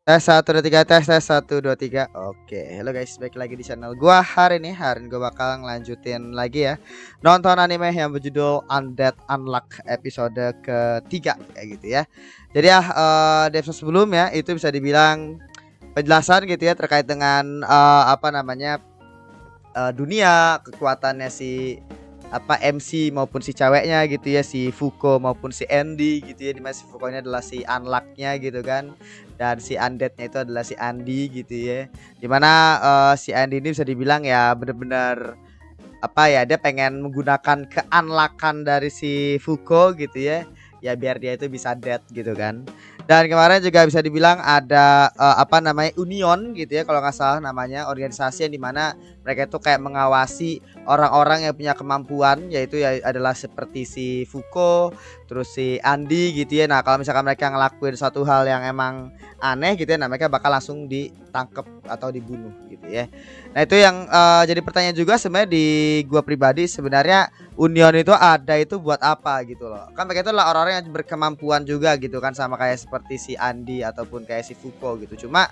Tes 1 2 3 tes 1 2 3. Oke, halo guys, balik lagi di channel gua. Hari ini gua bakal ngelanjutin lagi ya nonton anime yang berjudul Undead Unluck episode ketiga kayak gitu ya. Jadi ya di episode sebelumnya itu bisa dibilang penjelasan gitu ya terkait dengan apa namanya dunia kekuatannya si apa MC maupun si ceweknya gitu ya, si Fuko maupun si Andy gitu ya, dimana si Fuko-nya adalah si Unluck-nya gitu kan, dan si Undead-nya itu adalah si Andy gitu ya, dimana si Andy ini bisa dibilang ya bener-bener apa ya, dia pengen menggunakan keunlockan dari si Fuko gitu ya, ya biar dia itu bisa dead gitu kan. Dan kemarin juga bisa dibilang ada apa namanya Union gitu ya kalau nggak salah namanya, organisasi yang dimana mereka itu kayak mengawasi orang-orang yang punya kemampuan, yaitu ya adalah seperti si Fuko, terus si Andi gitu ya. Nah kalau misalkan mereka ngelakuin suatu hal yang emang aneh gitu ya, nah mereka bakal langsung ditangkap atau dibunuh gitu ya. Nah itu yang jadi pertanyaan juga sebenarnya di gua pribadi, sebenarnya Union itu ada itu buat apa gitu loh. Kan mereka itu adalah orang-orang yang berkemampuan juga gitu kan, sama kayak seperti si Andi ataupun kayak si Fuko gitu. Cuma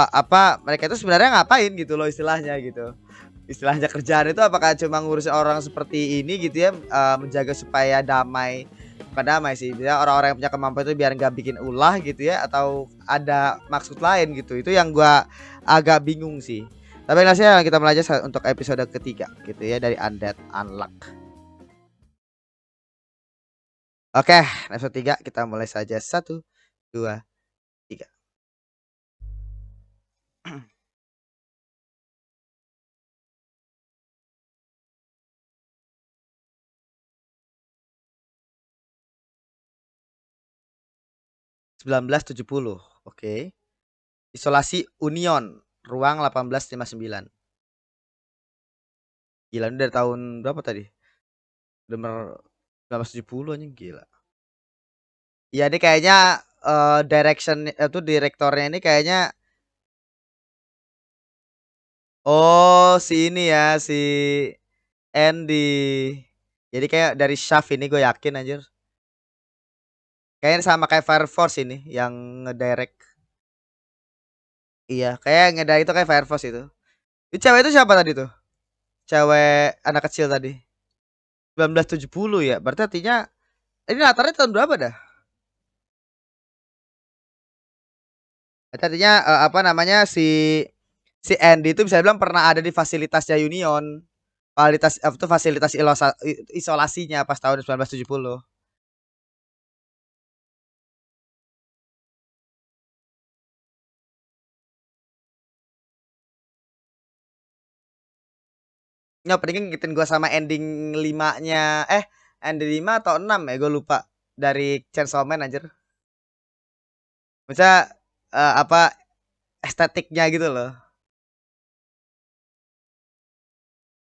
apa mereka itu sebenarnya ngapain gitu loh istilahnya gitu. Istilahnya kerjaan itu apakah cuma ngurusin orang seperti ini gitu ya, menjaga supaya damai, bukan damai sih, biar orang-orang yang punya kemampuan itu biar nggak bikin ulah gitu ya, atau ada maksud lain gitu. Itu yang gua agak bingung sih. Tapi langsung kita mulai aja untuk episode ketiga gitu ya dari Undead Unluck. Oke, episode 3 kita mulai saja. 1 2 3. 1970. Oke. Isolasi Union, ruang 1859. Gila, ini dari tahun berapa tadi? Bener 1970 anjing, gila. Iya, ini kayaknya direction itu direktornya ini kayaknya, oh si ini ya, si Andy. Jadi kayak dari Shaft ini gue yakin anjir. Kayaknya sama kayak Fire Force ini yang ngedirect. Iya, kayak ngedirect itu kayak Fire Force itu. Itu cewek itu siapa tadi tuh? Cewek anak kecil tadi. 1970 ya. Berarti artinya ini latarnya tahun berapa dah? Berarti artinya apa namanya si Andy itu bisa bilang pernah ada di fasilitasnya Union. Fasilitas itu fasilitas isolasinya pas tahun 1970. Nggak penting ngikutin gua sama ending 5-nya, ending 5 atau 6 ya gue lupa, dari Chainsaw Man anjir. Maksudnya apa estetiknya gitu loh.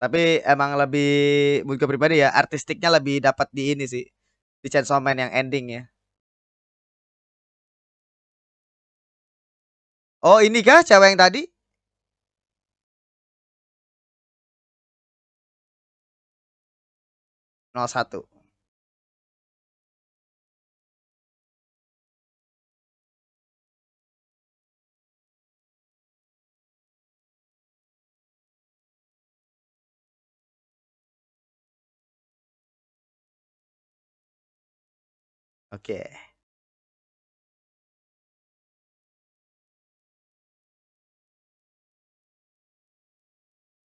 Tapi emang lebih menurut gue pribadi ya artistiknya lebih dapat di ini sih. Di Chainsaw Man yang ending ya. Oh, ini kah cewek yang tadi? 01. Oke.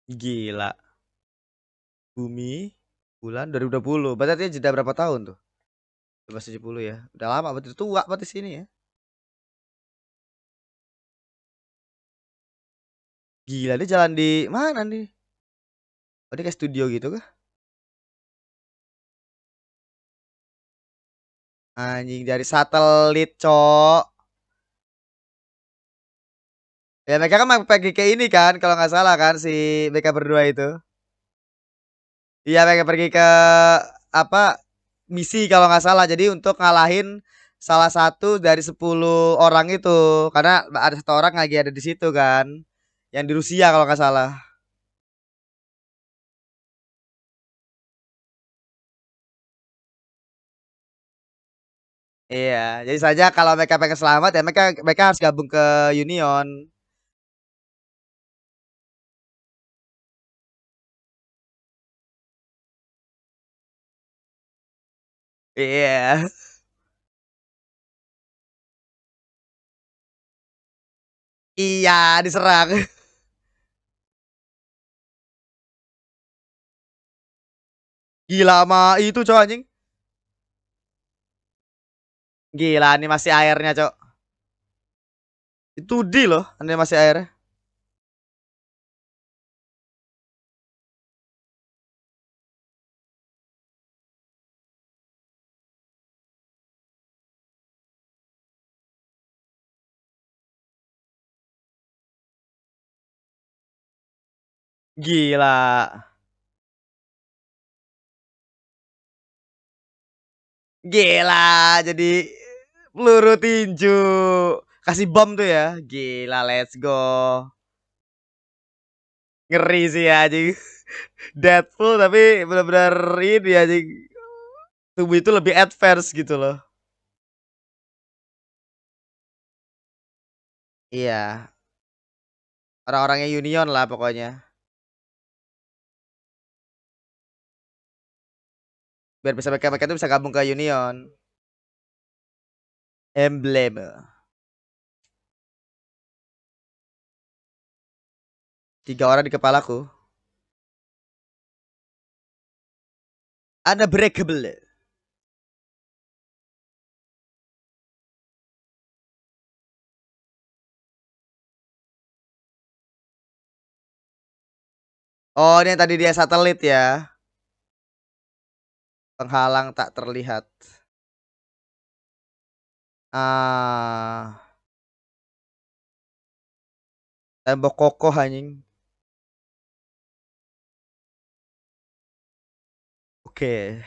Gila. Bumi, bulan 2020. Berarti jeda berapa tahun tuh? 1970 ya. Udah lama berarti, tua berarti sini ya. Gila, dia jalan di mana nih? Oh, dia kayak studio gitu kah? Anjing, dari satelit, cok. Ya mereka kan pergi ke ini kan, kalau nggak salah kan si mereka berdua itu. Iya, mereka pergi ke apa misi kalau nggak salah. Jadi untuk ngalahin salah satu dari 10 orang itu, karena ada satu orang lagi ada di situ kan, yang di Rusia kalau nggak salah. Iya, jadi saja kalau mereka pengen selamat ya mereka mereka harus gabung ke Union. Iya. Iya, diserang. Gila sama itu cowok anjing. Gila animasi airnya, Cok. Itu di loh animasi airnya. Gila. Gila jadi peluru tinju. Kasih bom tuh ya. Gila, let's go. Ngeri sih ya anjing. Deadpool tapi benar-benar ini anjing. Tubuh itu lebih advance gitu loh. Iya, orang-orangnya Union lah pokoknya. Biar bisa mereka mereka tuh bisa gabung ke Union. Emblem. 3 orang di kepalaku. Unbreakable. Oh, ini yang tadi dia satelit ya. Penghalang tak terlihat. Ah, tembok kokoh anjing. Oke.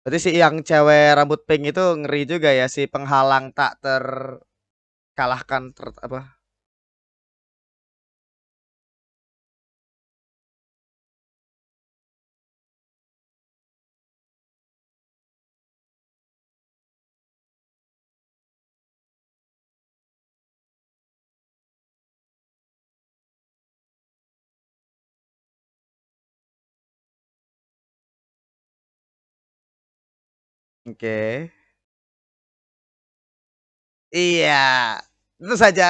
Berarti si yang cewek rambut pink itu ngeri juga ya si penghalang tak terkalahkan apa? Oke. Iya. Itu saja.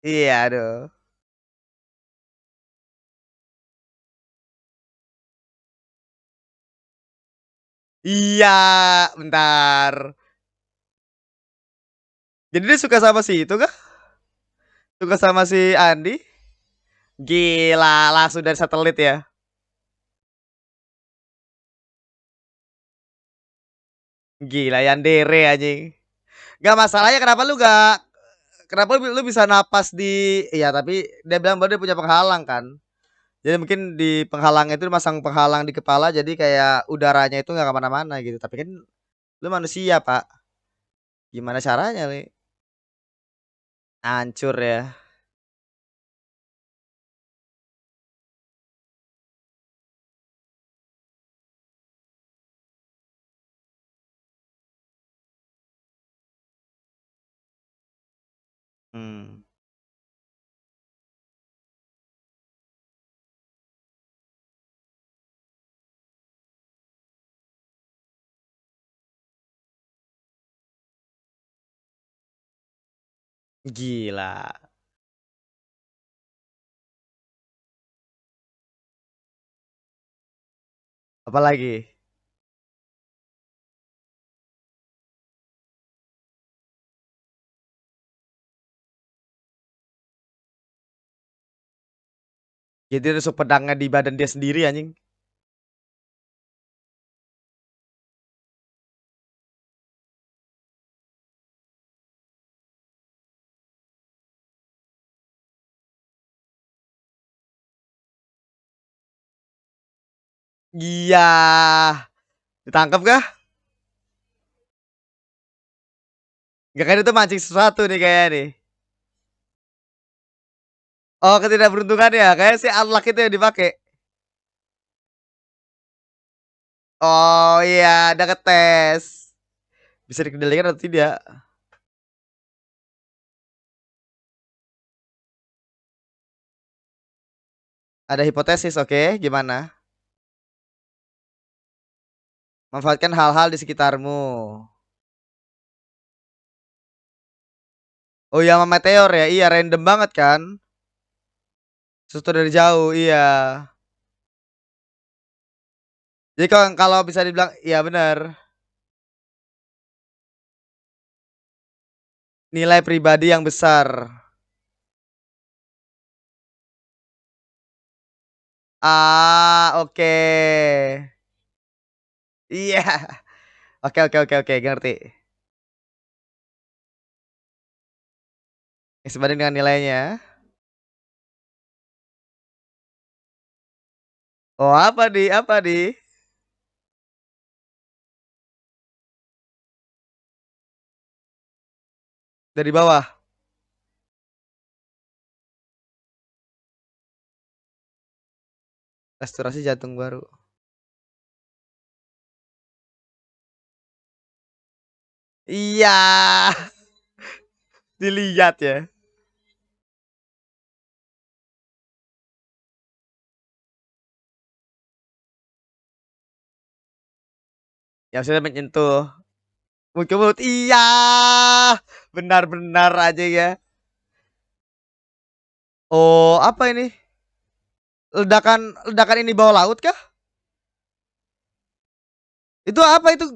Iya, aduh. Iya, bentar. Jadi dia suka sama si itu kah? Suka sama si Andi? Gila, langsung dari satelit ya. Gila, Yandere anjing. Gak masalahnya kenapa lu bisa napas di iya tapi dia bilang bahwa dia punya penghalang kan. Jadi mungkin di penghalang itu masang penghalang di kepala jadi kayak udaranya itu nggak kemana-mana gitu. Tapi kan lu manusia pak, gimana caranya nih? Hancur ya. Hmm. Gila. Apalagi? Jadi ada pedangnya di badan dia sendiri anjing. Iya. Ditangkap kah? Gak kan itu mancing sesuatu nih kayak nih. Oh, ketidakberuntungan ya, kayak si unlock itu yang dipakai. Oh iya, ada ngetes. Bisa dikendalikan atau tidak? Ada hipotesis, oke, gimana? Manfaatkan hal-hal di sekitarmu. Oh iya, sama meteor ya, iya random banget kan? Sesuatu dari jauh, iya. Jadi kalau kalau bisa dibilang, iya benar. Nilai pribadi yang besar. Ah, oke. Iya. Oke, oke, oke, oke, ngerti. Sebanding dengan nilainya. Oh, apa di? Apa di? Dari bawah. Restorasi jantung baru. Iya, dilihat ya. Yang sudah menyentuh muka mulut. Iya, benar-benar aja ya. Oh, apa ini? Ledakan ledakan ini bawah laut kah? Itu apa itu?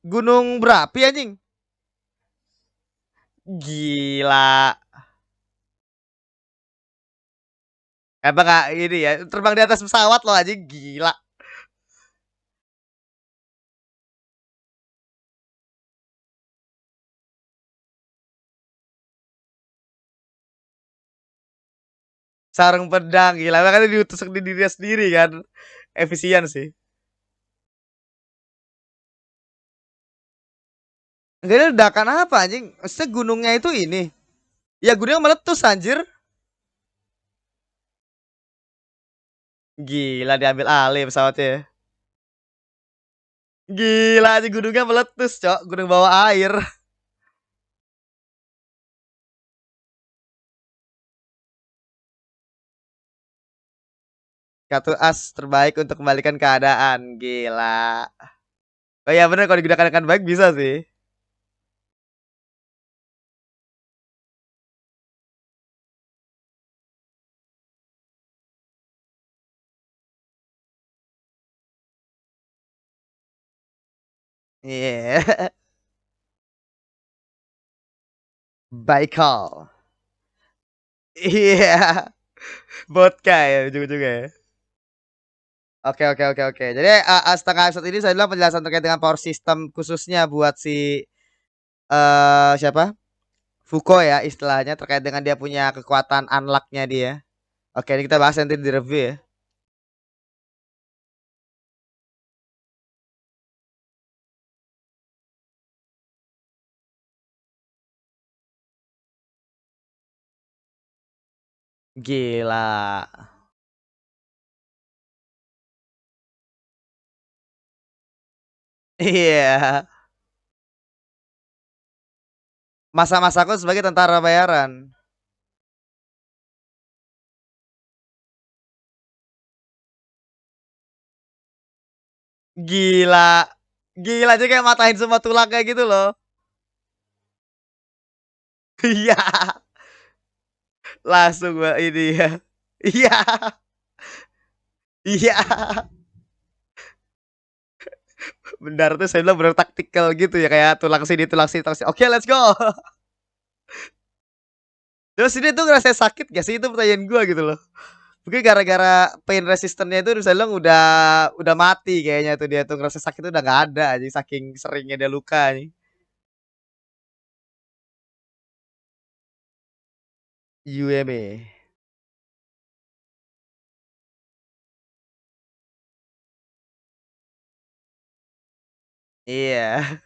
Gunung berapi anjing? Gila. Emang gak ini ya? Terbang di atas pesawat loh anjing. Gila. Sarung pedang gila. Makanya ditusuk di dirinya sendiri kan. Efisien sih. Enggak ada ledakan apa anjing? Maksudnya gunungnya itu ini. Ya gunungnya meletus anjir. Gila diambil alih pesawatnya. Gila aja gunungnya meletus, Cok. Gunung bawah air. Kartu as terbaik untuk kembalikan keadaan. Gila. Oh iya bener kalau digunakan dengan baik bisa sih. Iya. Yeah. Baikal. Iya. Yeah. Vodka ya ujung-ujungnya ya. Oke, oke, oke, oke. Jadi setengah episode ini saya bilang penjelasan terkait dengan power system khususnya buat si siapa? Fuko ya istilahnya terkait dengan dia punya kekuatan unlock-nya dia. Oke, ini kita bahas nanti di review ya. Gila. Iya. Masa-masaku sebagai tentara bayaran. Gila. Gila aja kayak matahin semua tulang kayak gitu loh. Iya. Langsung gua ini ya. Iya. Iya. Benar tuh saya bilang benar taktikal gitu ya kayak tulang sini tulang sini. Oke, let's go. Terus ini tuh ngerasa sakit gak sih itu pertanyaan gua gitu loh. Mungkin gara-gara pain resistannya itu misalnya udah mati kayaknya tuh dia tuh ngerasa sakit tuh udah gak ada aja saking seringnya dia luka nih. UME. Iya.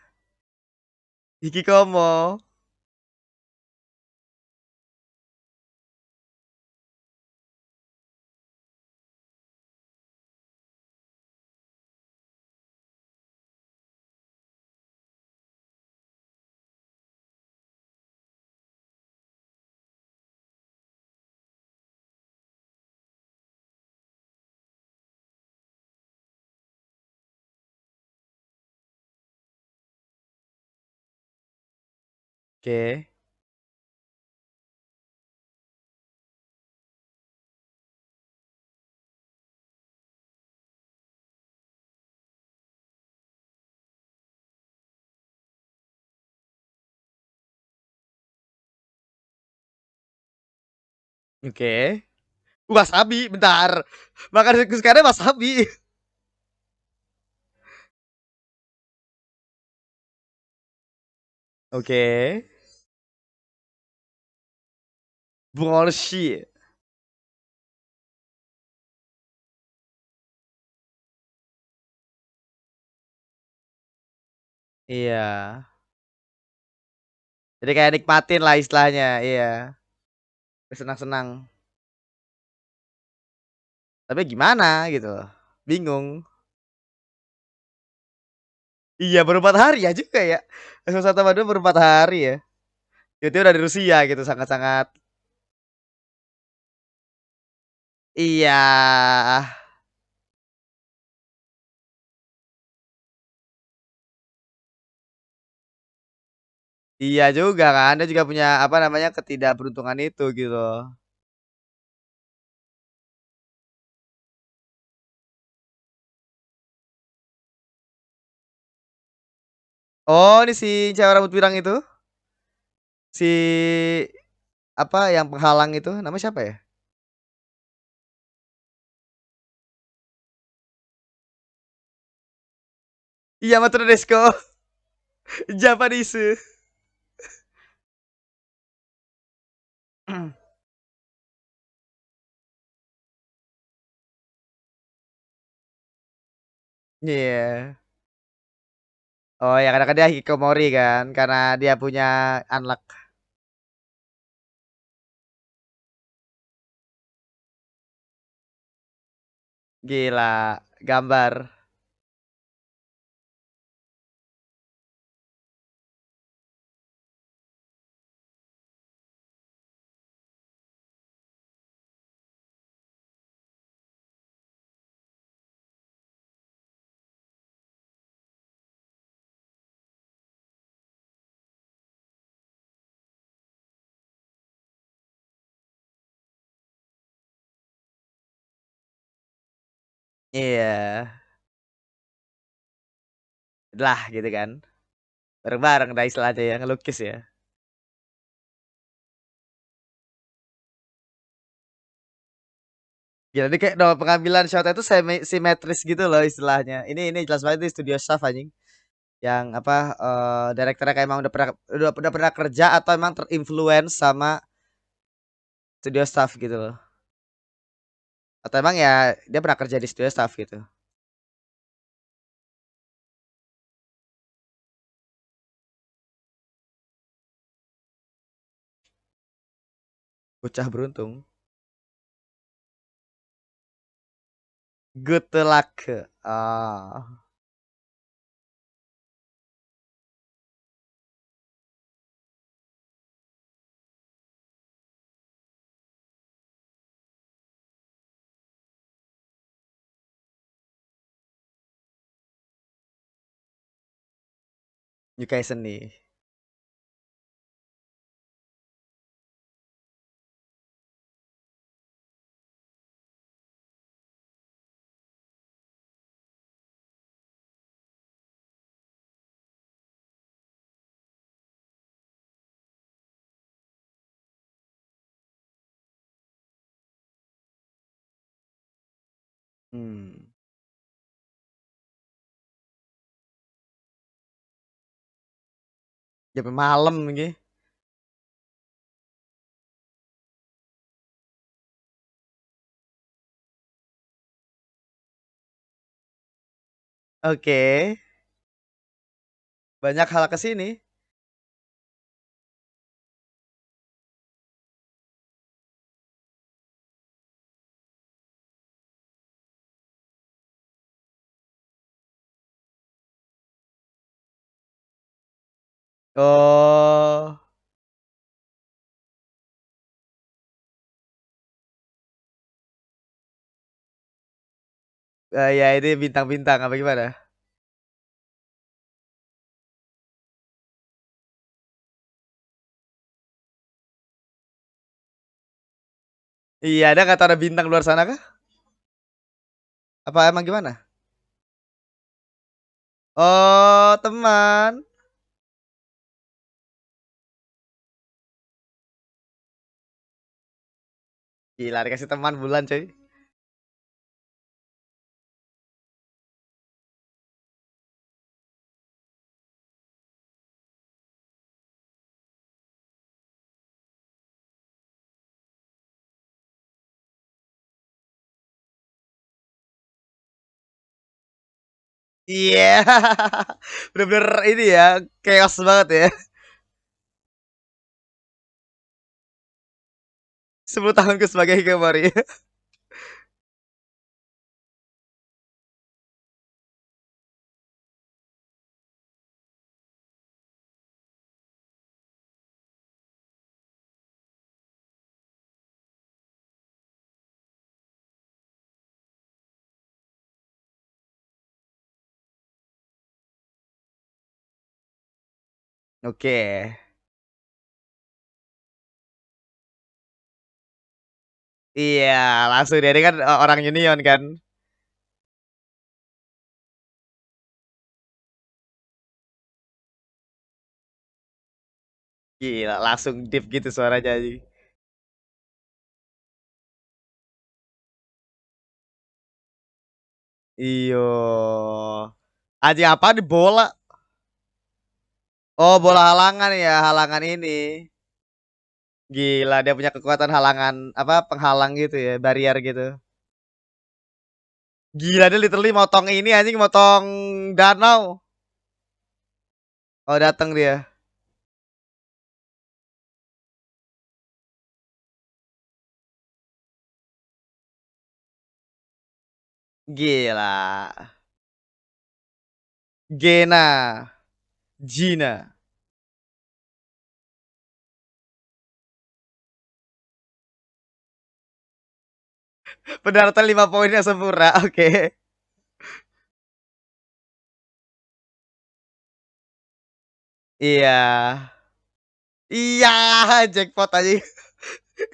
Hikikomo. Oke. Oke. Wasabi, bentar. Makanan kesukaannya wasabi. Oke. Bullshit. Iya. Jadi kayak nikmatin lah istilahnya, iya. Senang-senang. Tapi gimana gitu loh. Bingung. Iya baru 4 hari ya juga ya. S1 sama 2 baru 4 hari ya. Itu udah di Rusia gitu sangat-sangat. Iya. Iya juga kan. Dia juga punya apa namanya ketidakberuntungan itu gitu. Oh, ini si cewek rambut pirang itu? Si apa yang penghalang itu namanya siapa ya? Iya, Matsuro Desko. Japanese. Iya. Oh ya karena kan dia hikikomori kan karena dia punya unlock. Gila, gambar. Iya. Lah gitu kan. Bareng-bareng dah istilahnya ya ngelukis ya. Gila ini kayak no, pengambilan shotnya itu simetris gitu loh istilahnya. Ini jelas banget ini studio staff anjing. Yang apa direkturnya kayak emang udah pernah kerja atau emang terinfluence sama studio staff gitu loh. Atau emang ya dia pernah kerja di studio staff gitu. Bocah beruntung. Good luck. Ah, nyukai seni. Hmm. Jam malam gitu. Oke. Banyak hal ke sini. Oh. Ya ini bintang-bintang apa gimana? Iya, ada nggak tahu ada bintang luar sana kah? Apa emang gimana? Oh, teman. Gila dikasih teman bulan coy. Iya. Bener-bener ini ya, chaos banget ya. 10 tahunku sebagai Hikikomori. Oke. Iya, langsung dia kan orang Union kan. Gila, langsung deep gitu suaranya anjing. Iyo. Anjing apa di bola? Oh, bola halangan ya, halangan ini. Gila, dia punya kekuatan halangan apa penghalang gitu ya, barrier gitu. Gila dia literally motong ini anjing motong danau. Oh, datang dia. Gila. Gena, Gina. Pendaratan 5 poinnya sempurna. Oke. Iya. Iya, jackpot aja.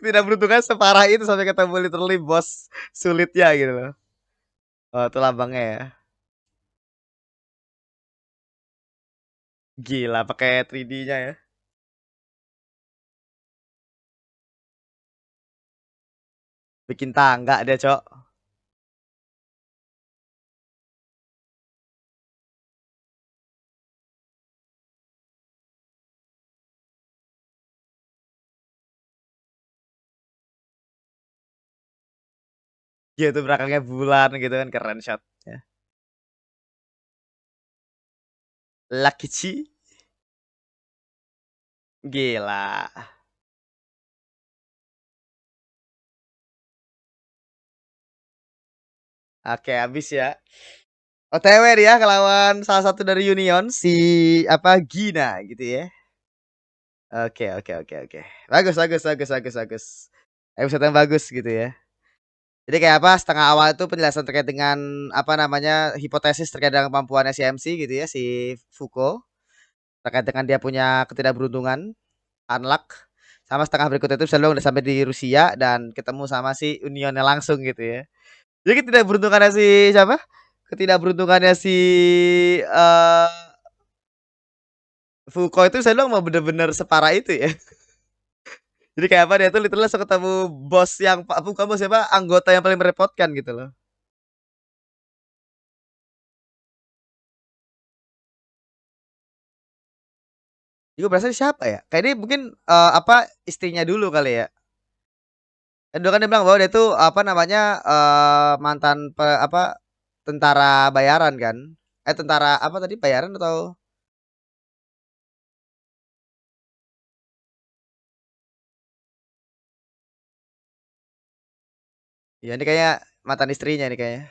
Tidak beruntungan separah itu sampai ketemu literally bos sulitnya gitu loh. Oh, itu lambangnya ya. Gila pakai 3D-nya ya. Bikin tangga dia, Cok. Gitu belakangnya bulan gitu kan keren shot ya. Lakichi gila. Oke, habis ya. OTW dia ngelawan salah satu dari Union si apa Gina gitu ya. Oke, oke, oke, oke. Bagus, bagus, bagus, bagus, bagus. Episode yang bagus gitu ya. Jadi kayak apa setengah awal itu penjelasan terkait dengan apa namanya hipotesis terkait dengan kemampuannya si MC gitu ya si Foucault terkait dengan dia punya ketidakberuntungan unlock sama setengah berikutnya itu misalnya udah sampai di Rusia dan ketemu sama si Unionnya langsung gitu ya. Jadi ketidakberuntungannya si siapa? Ketidakberuntungannya si eh Foucault itu saya mau bener-bener separah itu ya. Jadi kayak apa dia tuh literally langsung ketemu bos yang bukan bos siapa anggota yang paling merepotkan gitu loh. Juga berasa siapa ya? Kayak ini mungkin apa istrinya dulu kali ya. Dan dulu kan dia bilang bahwa dia tuh apa namanya mantan apa tentara bayaran kan? Tentara apa tadi bayaran atau ya ini kayaknya mantan istrinya nih kayaknya.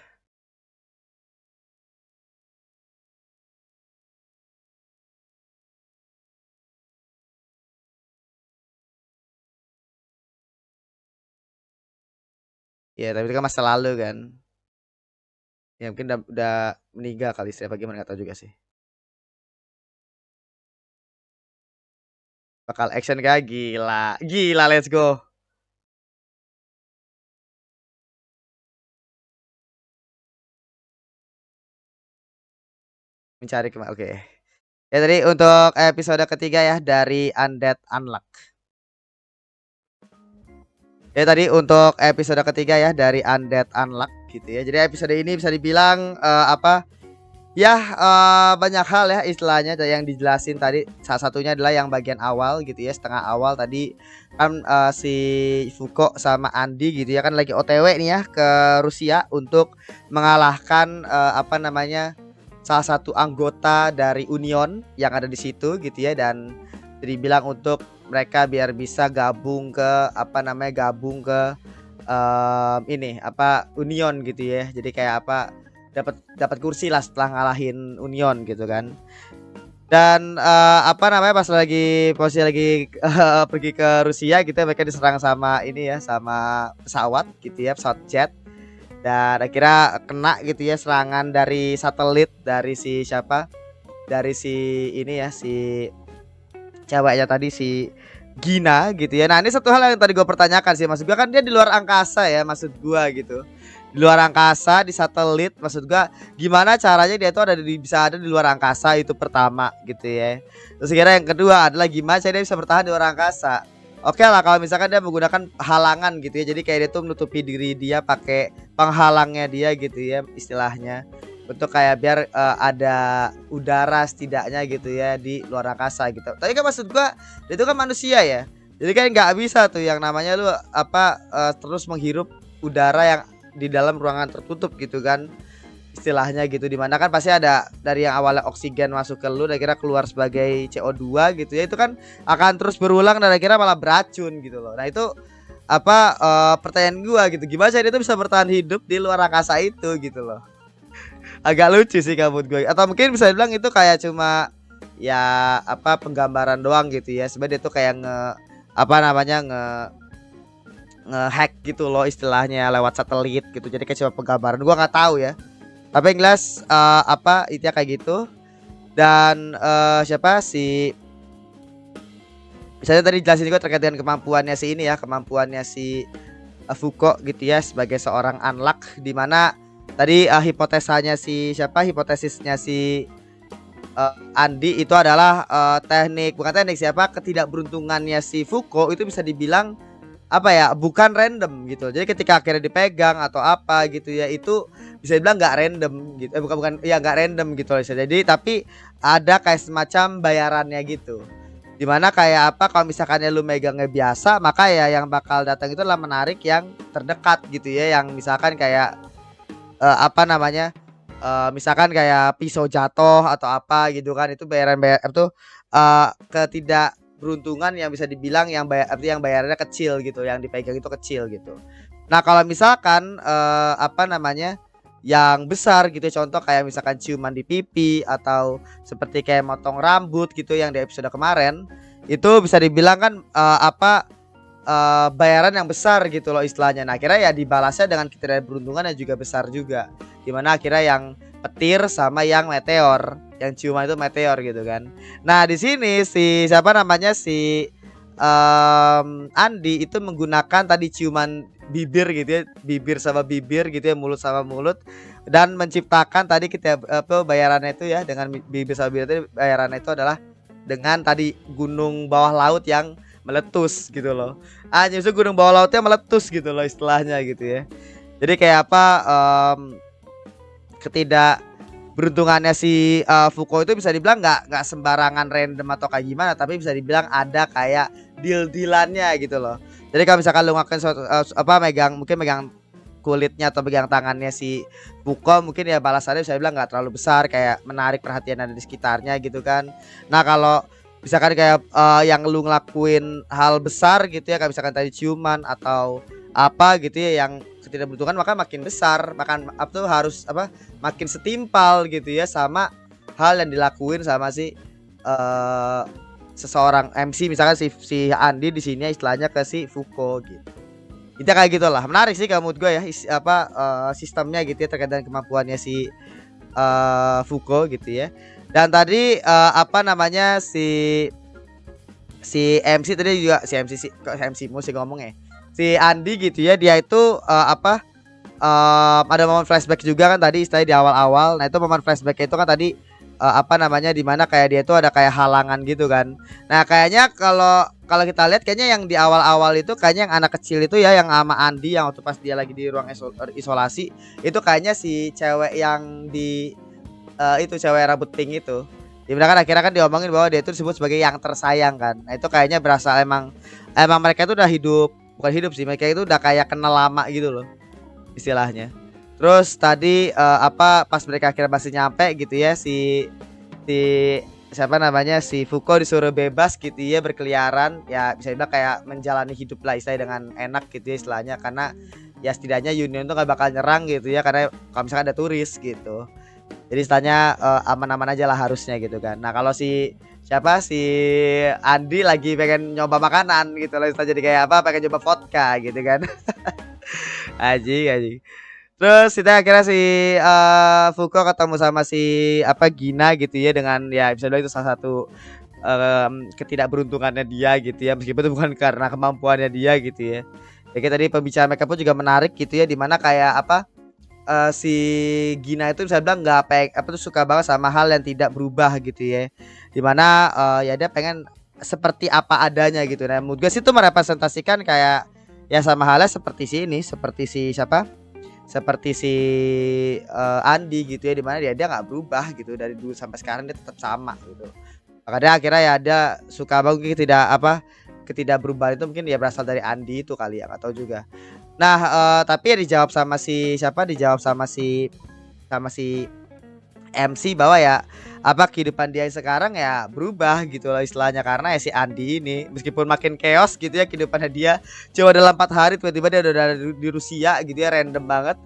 Ya tapi itu kan masa lalu kan. Ya mungkin udah meninggal kali siapa gimana nggak tahu juga sih. Bakal action kayak gila. Gila let's go. mencari oke. Ya tadi untuk episode ketiga ya dari Undead Unluck. Ya tadi untuk episode ketiga ya dari Undead Unluck gitu ya. Jadi episode ini bisa dibilang apa ya, banyak hal ya istilahnya yang dijelasin tadi. Salah satunya adalah yang bagian awal gitu ya, setengah awal tadi kan si Fuko sama Andi gitu ya kan lagi OTW nih ya ke Rusia untuk mengalahkan apa namanya salah satu anggota dari Union yang ada di situ gitu ya, dan dibilang untuk mereka biar bisa gabung ke apa namanya gabung ke ini apa Union gitu ya. Jadi kayak apa dapat dapat kursi lah setelah ngalahin Union gitu kan. Dan apa namanya pas lagi posisi lagi pergi ke Rusia gitu ya, mereka diserang sama ini ya sama pesawat gitu ya, pesawat jet. Dan akhirnya kena gitu ya serangan dari satelit dari si siapa? Dari si ini ya si ceweknya tadi si Gina gitu ya. Nah, ini satu hal yang tadi gue pertanyakan sih, maksud gue kan dia di luar angkasa ya, maksud gue gitu. Di luar angkasa di satelit, maksud gue gimana caranya dia tuh bisa ada di luar angkasa, itu pertama gitu ya. Terus kira yang kedua adalah gimana cara dia bisa bertahan di luar angkasa. Oke lah kalau misalkan dia menggunakan halangan gitu ya. Jadi kayak dia tuh menutupi diri dia pakai penghalangnya dia gitu ya istilahnya. Untuk kayak biar ada udara setidaknya gitu ya di luar angkasa gitu. Tapi kan maksud gua itu kan manusia ya. Jadi kan nggak bisa tuh yang namanya lu apa terus menghirup udara yang di dalam ruangan tertutup gitu kan. Istilahnya gitu, dimana kan pasti ada dari yang awalnya oksigen masuk ke lu dan kira keluar sebagai CO2 gitu ya, itu kan akan terus berulang dan akhirnya malah beracun gitu loh. Nah itu apa pertanyaan gua gitu, gimana sih dia tuh bisa bertahan hidup di luar angkasa itu gitu loh. Agak lucu sih kabut gue, atau mungkin bisa dibilang itu kayak cuma ya apa penggambaran doang gitu ya, sebenarnya itu kayak apa namanya ngehack gitu loh istilahnya lewat satelit gitu, jadi kayak cuma penggambaran, gua nggak tahu ya. Tapi yang jelas apa itu ya kayak gitu. Dan siapa si misalnya tadi jelasin juga terkait dengan kemampuannya si ini ya, kemampuannya si Fuko gitu ya sebagai seorang unlock, di mana tadi hipotesanya si siapa hipotesisnya si Andi itu adalah teknik, bukan teknik siapa, ketidakberuntungannya si Fuko itu bisa dibilang apa ya, bukan random gitu. Jadi ketika akhirnya dipegang atau apa gitu ya, itu bisa dibilang nggak random gitu. Bukan ya nggak random gitu loh. Jadi tapi ada kayak semacam bayarannya gitu. Dimana kayak apa kalau misalkan lu megangnya biasa, maka ya yang bakal datang itu adalah menarik yang terdekat gitu ya, yang misalkan kayak apa namanya misalkan kayak pisau jatuh atau apa gitu kan, itu bayaran itu ketidakberuntungan yang bisa dibilang yang yang bayarannya kecil gitu, yang dipegang itu kecil gitu. Nah kalau misalkan apa namanya yang besar gitu, contoh kayak misalkan ciuman di pipi atau seperti kayak motong rambut gitu yang di episode kemarin, itu bisa dibilang kan apa bayaran yang besar gitu loh istilahnya. Nah akhirnya ya dibalasnya dengan ketidakberuntungan yang juga besar juga, dimana akhirnya yang petir sama yang meteor, yang ciuman itu meteor gitu kan. Nah di sini si siapa namanya si Andi itu menggunakan tadi ciuman bibir gitu ya, bibir sama bibir gitu ya, mulut sama mulut, dan menciptakan tadi kita apa bayarannya itu ya dengan bibir sama bibir itu, bayarannya itu adalah dengan tadi gunung bawah laut yang meletus gitu loh. Justru gunung bawah lautnya meletus gitu loh istilahnya gitu ya. Jadi kayak apa ketidakberuntungannya si Fuko itu bisa dibilang nggak sembarangan random atau kayak gimana, tapi bisa dibilang ada kayak deal-dealannya gitu loh. Jadi kalau misalkan lu ngelakuin suatu apa megang kulitnya atau pegang tangannya si Fuko, mungkin ya balasannya bisa dibilang nggak terlalu besar, kayak menarik perhatian ada di sekitarnya gitu kan. Nah kalau misalkan kayak yang lu ngelakuin hal besar gitu ya, kayak misalkan tadi ciuman atau apa gitu ya yang ketidakberuntungan, maka makin besar, makan apa tuh harus apa makin setimpal gitu ya sama hal yang dilakuin sama si seseorang MC, misalkan si Andi di sini istilahnya ke si Fuko gitu. Itu kayak gitulah, menarik sih menurut gue ya apa sistemnya gitu ya terkait dengan kemampuannya si Fuko gitu ya. Dan tadi apa namanya si MC tadi juga si MC kok MC musik ngomong ya. Si Andi gitu ya, dia itu apa ada momen flashback juga kan tadi istilahnya di awal-awal. Nah itu momen flashback itu kan tadi apa namanya, di mana kayak dia itu ada kayak halangan gitu kan. Nah, kayaknya kalau kalau kita lihat kayaknya yang di awal-awal itu kayaknya yang anak kecil itu ya yang sama Andi yang waktu pas dia lagi di ruang isolasi itu kayaknya si cewek yang di itu cewek rambut pink itu. Dimana kan akhirnya kan diomongin bahwa dia itu disebut sebagai yang tersayang kan. Nah, itu kayaknya berasa emang mereka itu udah hidup, bukan hidup sih, mereka itu udah kayak kenal lama gitu loh istilahnya. Terus tadi apa pas mereka akhirnya masih nyampe gitu ya si siapa namanya si Fuko disuruh bebas gitu ya berkeliaran ya bisa dibilang kayak menjalani hidup lah istilahnya dengan enak gitu ya istilahnya karena ya setidaknya Union tuh gak bakal nyerang gitu ya karena kalau misalkan ada turis gitu. Jadi istilahnya aman-aman aja lah harusnya gitu kan. Nah kalau si siapa si Andi lagi pengen nyoba makanan gitu loh istilahnya jadi kayak apa pengen nyoba vodka gitu kan. Aji. Terus kita akhirnya si Fuko ketemu sama si apa Gina gitu ya dengan ya bisa bilang itu salah satu ketidakberuntungannya dia gitu ya meskipun itu bukan karena kemampuannya dia gitu ya. Ya kayak tadi pembicaraan mereka pun juga menarik gitu ya dimana kayak apa si Gina itu bisa bilang nggak apa tuh suka banget sama hal yang tidak berubah gitu ya. Dimana ya dia pengen seperti apa adanya gitu. Nah, menurut gue sih itu merepresentasikan kayak ya sama halnya seperti si ini, seperti si siapa? Seperti si Andi gitu ya dimana dia nggak berubah gitu dari dulu sampai sekarang dia tetap sama gitu. Makanya akhirnya ya ada suka banget tidak apa ketidakberubahan itu mungkin dia berasal dari Andi itu kali ya nggak tahu juga. Nah tapi ya dijawab sama si siapa dijawab sama si MC bahwa ya apa kehidupan dia sekarang ya berubah gitu loh istilahnya karena ya si Andi ini meskipun makin chaos gitu ya kehidupannya dia coba dalam 4 hari tiba-tiba dia udah ada di Rusia gitu ya random banget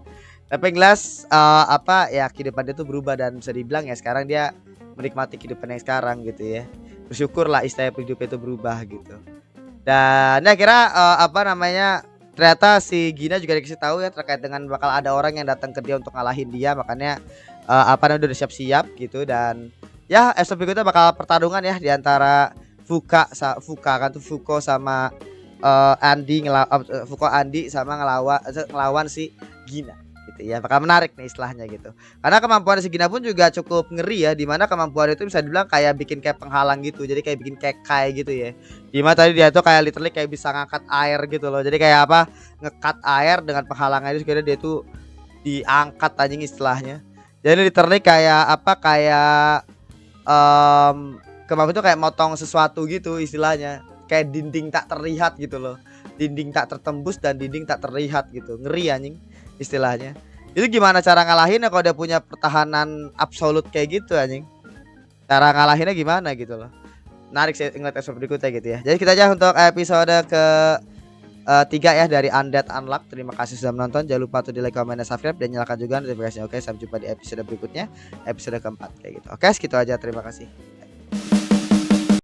tapi yang jelas apa ya kehidupan dia tuh berubah dan bisa dibilang ya sekarang dia menikmati kehidupan yang sekarang gitu ya bersyukur lah istilahnya hidupnya itu berubah gitu dan ya kira apa namanya ternyata si Gina juga dikasih tahu ya terkait dengan bakal ada orang yang datang ke dia untuk ngalahin dia makanya apa namanya udah siap-siap gitu dan ya episode berikutnya bakal pertarungan ya di antara Fuka kan tuh Fuko sama Fuko Andi sama ngelawan si Gina gitu ya bakal menarik nih istilahnya gitu karena kemampuan si Gina pun juga cukup ngeri ya dimana kemampuan itu bisa dibilang kayak bikin kayak penghalang gitu jadi kayak bikin kayak gitu ya dimana tadi dia tuh kayak literally kayak bisa ngangkat air gitu loh jadi kayak apa ngekat air dengan penghalangan itu kira dia tuh diangkat anjing istilahnya jadi literally kayak apa kayak kemampuan itu kayak motong sesuatu gitu istilahnya kayak dinding tak terlihat gitu loh dinding tak tertembus dan dinding tak terlihat gitu ngeri anjing istilahnya itu gimana cara ngalahinnya kalau dia punya pertahanan absolut kayak gitu anjing cara ngalahinnya gimana gitu loh menarik sih ngeliat episode berikutnya gitu ya jadi kita aja untuk episode ke 3 ya dari Undead Unluck. Terima kasih sudah menonton. Jangan lupa untuk di like, comment, dan subscribe dan nyalakan juga notifikasinya. Oke, sampai jumpa di episode berikutnya, episode keempat kayak gitu. Oke, segitu aja. Terima kasih.